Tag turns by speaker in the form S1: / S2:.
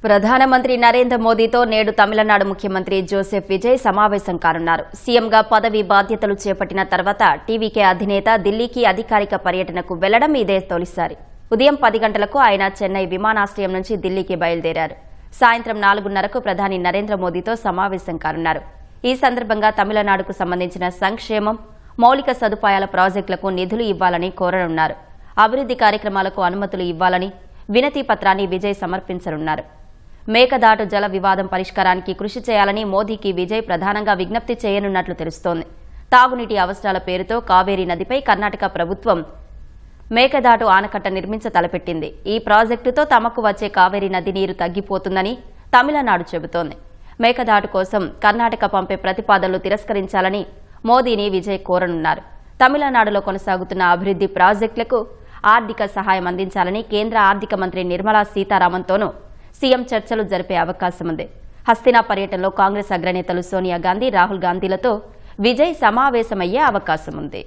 S1: ప్రధానమంత్రి నరేంద్ర మోదీతో నేడు తమిళనాడు ముఖ్యమంత్రి జోసెఫ్ విజయ్ సమావేశం కానున్నారు. సీఎంగా పదవి బాధ్యతలు చేపట్టిన తర్వాత టీవీకే అధినేత ఢిల్లీకి అధికారిక పర్యటనకు వెళ్లడం ఇదే తొలిసారి. ఉదయం 10 గంటలకు ఆయన చెన్నై విమానాశ్రయం నుంచి ఢిల్లీకి బయలుదేరారు. సాయంత్రం 4:30కు ప్రధాని నరేంద్ర మోదీతో సమావేశం కానున్నారు. ఈ సందర్భంగా తమిళనాడుకు సంబంధించిన సంక్షేమం, మౌలిక సదుపాయాల ప్రాజెక్టులకు నిధులు ఇవ్వాలని కోరనున్నారు. అభివృద్ధి కార్యక్రమాలకు అనుమతులు ఇవ్వాలని వినతి పత్రాన్ని విజయ్ సమర్పించనున్నారు. మేకదాటు జల వివాదం పరిష్కారానికి కృషి చేయాలని మోదీకి విజయ్ ప్రధానంగా విజ్ఞప్తి చేయనున్నట్లు తెలుస్తోంది. తాగునీటి అవసరాల పేరుతో కావేరీ నదిపై కర్ణాటక ప్రభుత్వం మేకదాటు ఆనకట్ట నిర్మించ తలపెట్టింది. ఈ ప్రాజెక్టుతో తమకు వచ్చే కావేరీ నది నీరు తగ్గిపోతుందని తమిళనాడు చెబుతోంది. మేకదాటు కోసం కర్ణాటక పంపే ప్రతిపాదనలు తిరస్కరించాలని మోదీని విజయ్ కోరనున్నారు. తమిళనాడులో కొనసాగుతున్న అభివృద్ధి ప్రాజెక్టులకు ఆర్థిక సహాయం అందించాలని కేంద్ర ఆర్థిక మంత్రి నిర్మలా సీతారామన్తోనూ సీఎం చర్చలు జరిపే అవకాశం ఉంది. హస్తినా పర్యటనలో కాంగ్రెస్ అగ్రనేతలు సోనియా గాంధీ, రాహుల్ గాంధీలతో విజయ్ సమావేశమయ్యే అవకాశం ఉంది.